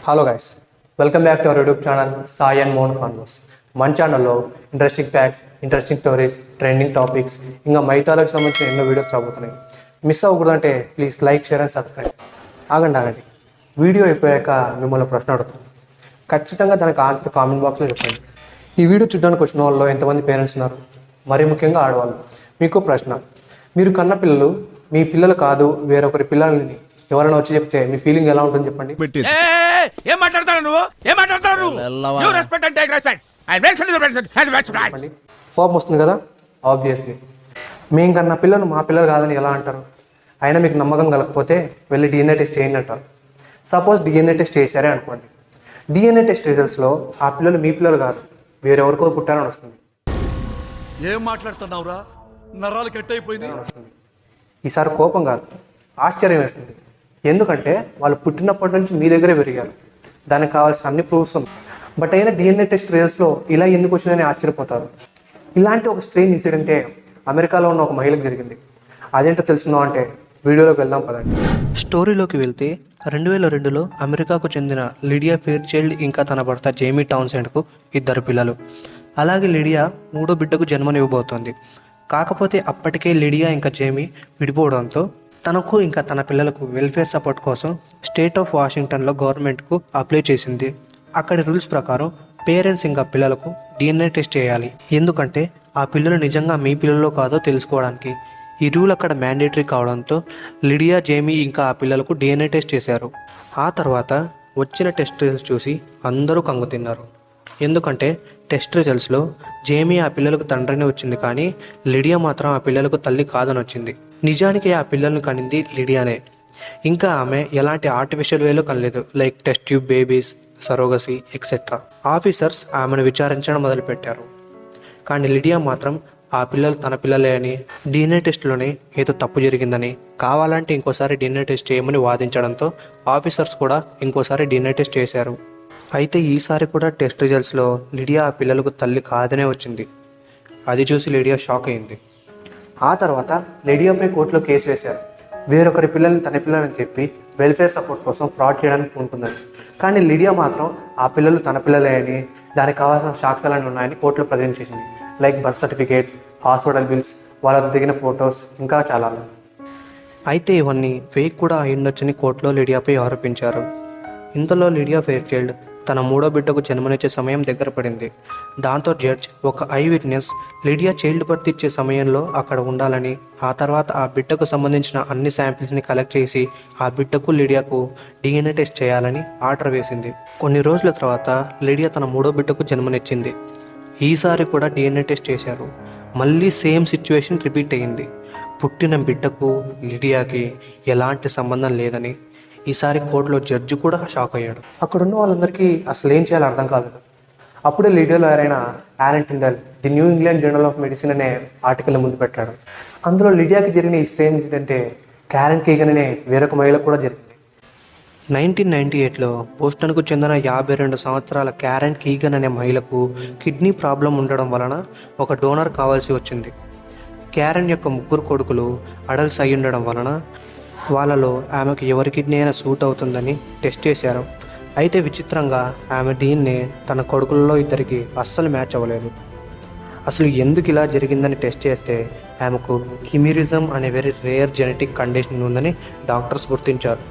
Hello guys, welcome back to our YouTube channel Sai and Mohan converse. మన ఛానల్లో interesting facts, interesting stories, trending topics, ఇంకా మైథాలజీకి సంబంధించిన ఎన్నో వీడియోస్ రాబోతున్నాయి. మిస్ అవ్వకూడదంటే please like, share and subscribe. ఆగండి, వీడియో అయిపోయాక మిమ్మల్ని ప్రశ్న అడుగుతాను. ఖచ్చితంగా దానికి ఆన్సర్ కామెంట్ బాక్స్లో చెప్పండి. ఈ వీడియో చూడడానికి వచ్చిన వాళ్ళు ఎంతమంది పేరెంట్స్ ఉన్నారు, మరీ ముఖ్యంగా ఆడవాళ్ళు. మీకు ప్రశ్న, మీరు కన్న పిల్లలు మీ పిల్లలు కాదు వేరొకరి పిల్లల్ని ఎవరైనా వచ్చి చెప్తే మీ ఫీలింగ్ ఎలా ఉంటుంది చెప్పండి. ఏం మాట్లాడతావు నువ్వు? కోపం వస్తుంది కదా. ఆబ్వియస్లీ మేము కన్నా పిల్లలు మా పిల్లలు కాదని ఎలా అంటారు? అయినా మీకు నమ్మకం కలగకపోతే వెళ్ళి డిఎన్ఏ టెస్ట్ చేయండి అంటారు. సపోజ్ డిఎన్ఏ టెస్ట్ చేశారే అనుకోండి. డిఎన్ఏ టెస్ట్ రిజల్ట్స్లో ఆ పిల్లలు మీ పిల్లలు కాదు వేరెవరికో పుట్టారని వస్తుంది. ఏం మాట్లాడుతున్నావురా? నరాలు కట్ అయిపోయింది. ఈసారి కోపం కాదు, ఆశ్చర్యం వేస్తుంది. ఎందుకంటే వాళ్ళు పుట్టినప్పటి నుంచి మీ దగ్గరే పెరిగారు, దానికి కావాల్సిన అన్ని ప్రూఫ్స్ ఉన్నాయి. బట్ అయినా డిఎన్ఏ టెస్ట్ రిజల్ట్స్లో ఇలా ఎందుకు వచ్చిందని ఆశ్చర్యపోతారు. ఇలాంటి ఒక స్ట్రేంజ్ ఇన్సిడెంటే అమెరికాలో ఉన్న ఒక మహిళకు జరిగింది. అదేంటో తెలుసుకుందాం అంటే వీడియోలోకి వెళ్దాం పదండి. స్టోరీలోకి వెళ్తే 2002లో అమెరికాకు చెందిన లిడియా ఫెయిర్చైల్డ్ ఇంకా తన భర్త జేమీ టౌన్సెండ్కు 2 పిల్లలు. అలాగే లిడియా 3వ బిడ్డకు జన్మనివ్వబోతోంది. కాకపోతే అప్పటికే లిడియా ఇంకా జేమీ విడిపోవడంతో తనకు ఇంకా తన పిల్లలకు వెల్ఫేర్ సపోర్ట్ కోసం స్టేట్ ఆఫ్ వాషింగ్టన్లో గవర్నమెంట్కు అప్లై చేసింది. అక్కడి రూల్స్ ప్రకారం పేరెంట్స్ ఇంకా పిల్లలకు డిఎన్ఏ టెస్ట్ చేయాలి. ఎందుకంటే ఆ పిల్లలు నిజంగా మీ పిల్లల్లో కాదో తెలుసుకోవడానికి. ఈ రూల్ అక్కడ మ్యాండేటరీ కావడంతో లిడియా, జేమీ ఇంకా ఆ పిల్లలకు డిఎన్ఏ టెస్ట్ చేశారు. ఆ తర్వాత వచ్చిన టెస్ట్ రిజల్ట్స్ చూసి అందరూ కంగు తిన్నారు. ఎందుకంటే టెస్ట్ రిజల్ట్స్లో జేమీ ఆ పిల్లలకు తండ్రిని వచ్చింది, కానీ లిడియా మాత్రం ఆ పిల్లలకు తల్లి కాదని వచ్చింది. నిజానికి ఆ పిల్లల్ని కనింది లిడియానే. ఇంకా ఆమె ఎలాంటి ఆర్టిఫిషియల్ వేలో కనలేదు, like test tube babies, surrogacy etcetera. Officers ఆమెను విచారించడం మొదలుపెట్టారు. కానీ లిడియా మాత్రం ఆ పిల్లలు తన పిల్లలే అని, డిఎన్ఏ టెస్ట్లోనే ఏదో తప్పు జరిగిందని, కావాలంటే ఇంకోసారి డిఎన్ఏ టెస్ట్ చేయమని వాదించడంతో ఆఫీసర్స్ కూడా ఇంకోసారి డిఎన్ఏ టెస్ట్ చేశారు. అయితే ఈసారి కూడా టెస్ట్ రిజల్ట్స్లో లిడియా ఆ పిల్లలకు తల్లి కాదనే వచ్చింది. అది చూసి లిడియా షాక్ అయింది. ఆ తర్వాత లిడియాపై కోర్టులో కేసు వేశారు. వేరొకరి పిల్లల్ని తన పిల్లలని చెప్పి వెల్ఫేర్ సపోర్ట్ కోసం ఫ్రాడ్ చేయడానికి పూనుకుందని. కానీ లిడియా మాత్రం ఆ పిల్లలు తన పిల్లలే అని, దానికి కావాల్సిన సాక్ష్యాలన్నీ ఉన్నాయని కోర్టులో ప్రజెంట్ చేసింది. Like birth certificates, hospital bills, వాళ్ళతో దిగిన ఫొటోస్, ఇంకా చాలా. అయితే ఇవన్నీ ఫేక్ కూడా అయ్యుండొచ్చని కోర్టులో లిడియాపై ఆరోపించారు. ఇంతలో లిడియా ఫెయిర్చైల్డ్ తన 3వ బిడ్డకు జన్మనిచ్చే సమయం దగ్గర పడింది. దాంతో జడ్జ్ ఒక eyewitness Lydia childbirth ఇచ్చే సమయంలో అక్కడ ఉండాలని, ఆ తర్వాత ఆ బిడ్డకు సంబంధించిన అన్ని శాంపిల్స్ని కలెక్ట్ చేసి ఆ బిడ్డకు లిడియాకు డిఎన్ఏ టెస్ట్ చేయాలని ఆర్డర్ వేసింది. కొన్ని రోజుల తర్వాత లిడియా తన 3వ బిడ్డకు జన్మనిచ్చింది. ఈసారి కూడా డిఎన్ఏ టెస్ట్ చేశారు. మళ్ళీ సేమ్ సిచ్యువేషన్ రిపీట్ అయ్యింది. పుట్టిన బిడ్డకు లిడియాకి ఎలాంటి సంబంధం లేదని ఈసారి కోర్టులో జడ్జి కూడా షాక్ అయ్యాడు. అక్కడున్న వాళ్ళందరికీ అసలు ఏం చేయాలో అర్థం కాలేదు. అప్పుడే లీడర్లో ఎవరైనా Alan Tindall the New England Journal of Medicine అనే ఆర్టికల్ని ముందు పెట్టాడు. అందులో లిడియాకి జరిగిన ఈ స్ట్రేంజ్ ఇన్సిడెంటే క్యారెన్ కీగన్ అనే వేరొక మహిళకు కూడా జరిగింది. 1998లో బోస్టన్కు చెందిన 52 సంవత్సరాల క్యారెన్ కీగన్ అనే మహిళకు కిడ్నీ ప్రాబ్లం ఉండడం వలన ఒక డోనర్ కావాల్సి వచ్చింది. క్యారెన్ యొక్క 3 కొడుకులు అడల్ట్స్ అయి ఉండడం వలన వాళ్ళలో ఆమెకు ఎవరి కిడ్నీ అయినా సూట్ అవుతుందని టెస్ట్ చేశారు. అయితే విచిత్రంగా ఆమె డిఎన్ఏ తన కొడుకులలో 2కి అస్సలు మ్యాచ్ అవ్వలేదు. అసలు ఎందుకు ఇలా జరిగిందని టెస్ట్ చేస్తే ఆమెకు కిమిరిజం అనే వెరీ రేర్ జెనెటిక్ కండిషన్ ఉందని డాక్టర్స్ గుర్తించారు.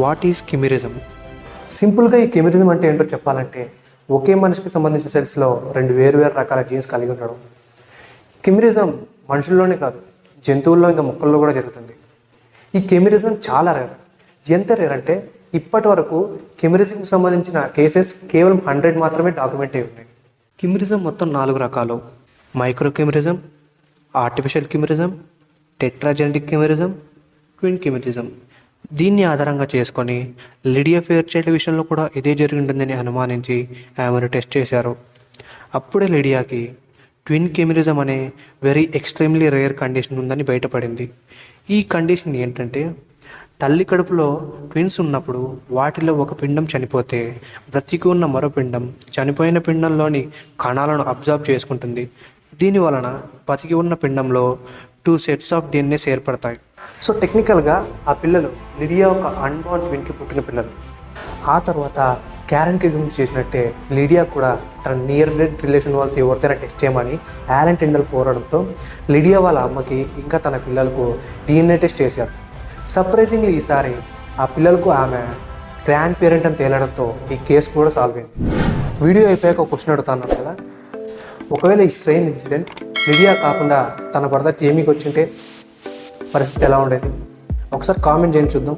What is chimerism? సింపుల్గా ఈ కిమిరిజం అంటే ఏంటో చెప్పాలంటే, ఒకే మనిషికి సంబంధించిన సెల్స్లో 2 వేరు రకాల జీన్స్ కలిగి ఉండడం. కిమిరిజం మనుషుల్లోనే కాదు, జంతువుల్లో ఇంకా మొక్కల్లో కూడా జరుగుతుంది. ఈ కెమిరిజం చాలా రేర్. ఎంత రేర్ అంటే ఇప్పటి వరకు కెమిరిజంకి సంబంధించిన కేసెస్ కేవలం 100 మాత్రమే డాక్యుమెంట్ అయి ఉన్నాయి. కిమిరిజం మొత్తం 4 రకాలు: మైక్రో కెమిరిజం, ఆర్టిఫిషియల్ కెమిరిజం, టెట్రాజెనెటిక్ కెమిరిజం, ట్విన్ కెమిరిజం. దీన్ని ఆధారంగా చేసుకొని లిడియా ఫెయిర్చైల్డ్ విషయంలో కూడా ఇదే జరిగిందని అనుమానించి ఆమెను టెస్ట్ చేశారు. అప్పుడే లిడియాకి ట్విన్ కెమిరిజం అనే వెరీ ఎక్స్ట్రీమ్లీ రేర్ కండిషన్ ఉందని బయటపడింది. ఈ కండిషన్ ఏంటంటే, తల్లి కడుపులో ట్విన్స్ ఉన్నప్పుడు వాటిలో ఒక పిండం చనిపోతే బ్రతికి ఉన్న మరో పిండం చనిపోయిన పిండంలోని కణాలను అబ్జర్వ్ చేసుకుంటుంది. దీని వలన బతికి ఉన్న పిండంలో 2 సెట్స్ ఆఫ్ డిఎన్ఏస్ ఏర్పడతాయి. సో టెక్నికల్గా ఆ పిల్లలు లిడియా ఒక అన్బార్న్ ట్విన్కి పుట్టిన పిల్లలు. ఆ తర్వాత క్యారెన్కి గురించి చేసినట్టే లిడియా కూడా తన నియర్ డెడ్ రిలేషన్ వాళ్ళతో ఎవరితోనైనా టెస్ట్ చేయమని యాలన్ టెండల్ కోరడంతో లిడియా వాళ్ళ అమ్మకి ఇంకా తన పిల్లలకు DNA టెస్ట్ చేశారు. సర్ప్రైజింగ్లీ ఈసారి ఆ పిల్లలకు ఆమె గ్రాండ్ పేరెంట్ అని తేలడంతో ఈ కేసు కూడా సాల్వ్ అయింది. వీడియో అయిపోయాక ఒక క్వశ్చన్ అడుగుతాను కదా, ఒకవేళ ఈ స్ట్రెయిన్ ఇన్సిడెంట్ లిడియా కాకుండా తన భర్త జేమీకి వచ్చింటే పరిస్థితి ఎలా ఉండేది? ఒకసారి కామెంట్ చేయండి చూద్దాం.